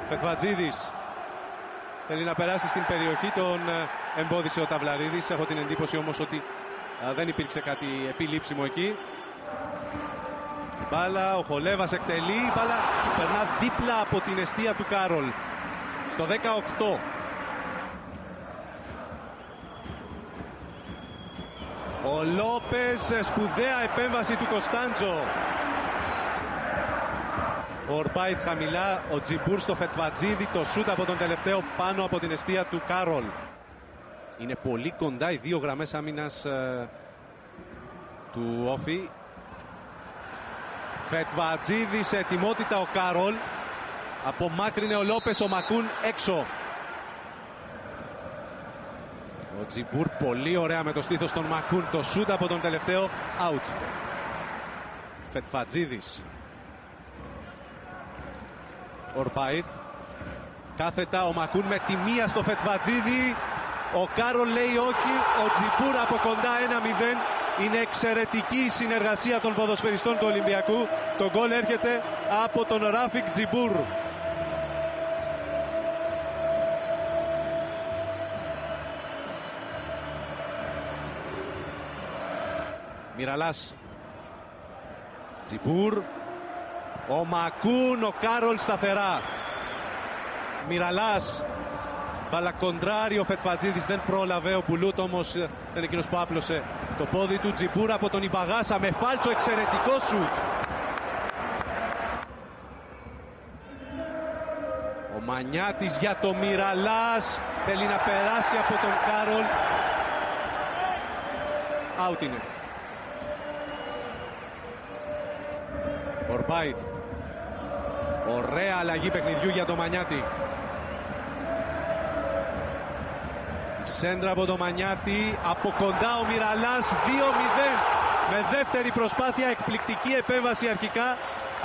Φετβατζίδης θέλει να περάσει στην περιοχή, τον εμπόδισε ο Ταυλαρίδης. Έχω την εντύπωση όμως ότι δεν υπήρξε κάτι επιλήψιμο εκεί. Στην μπάλα, ο Χολέβας εκτελεί, η μπάλα περνά δίπλα από την εστία του Κάρολ. Στο 18. Ο Λόπες, σπουδαία επέμβαση του Κωνσταντζο. Ο Ορμπάιθ χαμηλά, ο Τζιμπούρ στο Φετβατζίδη, το σούτ από τον τελευταίο πάνω από την εστία του Κάρολ. Είναι πολύ κοντά οι δύο γραμμές άμυνας του Όφη. Φετβατζίδη σε ετοιμότητα ο Κάρολ. Απομάκρυνε ο Λόπες, ο Μακούν έξω. Ο Τζιμπούρ πολύ ωραία με το στήθος των Μακούν. Το σούτ από τον τελευταίο out. Φετβατζίδης. Ορμπάιθ. Κάθετα ο Μακούν με τη μία στο Φετβατζίδη. Ο Κάρολ λέει όχι. Ο Τζιμπούρ από κοντά 1-0. Είναι εξαιρετική η συνεργασία των ποδοσφαιριστών του Ολυμπιακού. Το γκολ έρχεται από τον Ράφικ Τζιμπούρ. Μιραλάς. Τζιμπούρ. Ο Μακούν, ο Κάρολ σταθερά. Μιραλάς. Μπαλακοντράρι, ο Φετβατζίδης δεν πρόλαβε. Ο Μπουλούτ όμως ήταν εκείνος που άπλωσε το πόδι του. Τζιμπούρ από τον Ιμπαγάσα με φάλτσο, εξαιρετικό σουτ. Ο Μανιάτης για το Μιραλάς. Θέλει να περάσει από τον Κάρολ. Out είναι. Ορμπάιθ. Ωραία αλλαγή παιχνιδιού για το Μανιάτη. Η σέντρα από το Μανιάτη. Από κοντά ο Μιραλάς. 2-0. Με δεύτερη προσπάθεια. Εκπληκτική επέμβαση αρχικά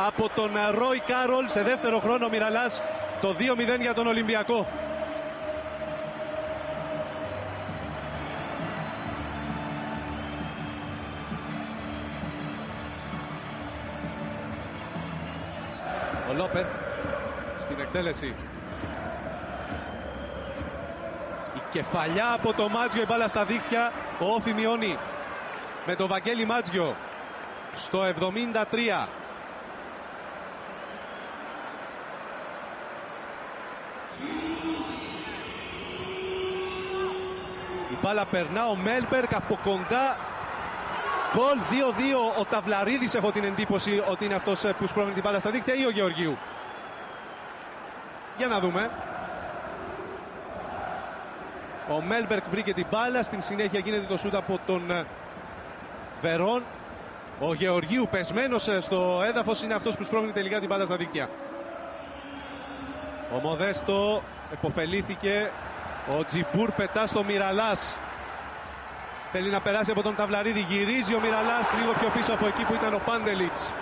από τον Ρόι Κάρολ. Σε δεύτερο χρόνο Μιραλάς. Το 2-0 για τον Ολυμπιακό. Ο Λόπεθ στην εκτέλεση. Η κεφαλιά από το Μάτζιο, η μπάλα στα δίχτυα. Ο Όφη μειώνει με το Βαγγέλη Μάτζιο στο 73. Η μπάλα περνά, ο Μέλμπερκ από κοντά. Γκολ 2-2. Ο Ταυλαρίδης έχω την εντύπωση ότι είναι αυτός που σπρώχνει την μπάλα στα δίχτυα, ή ο Γεωργίου. Για να δούμε. Ο Μέλμπερκ βρήκε την μπάλα. Στην συνέχεια γίνεται το σούτ από τον Βερόν. Ο Γεωργίου πεσμένος στο έδαφος είναι αυτός που σπρώχνει τελικά την μπάλα στα δίχτυα. Ο Μοδέστο εποφελήθηκε. Ο Τζιμπούρ πετά στο Μιραλάς. Θέλει να περάσει από τον Ταυλαρίδη. Γυρίζει ο Μιραλάς λίγο πιο πίσω από εκεί που ήταν ο Πάντελιτς.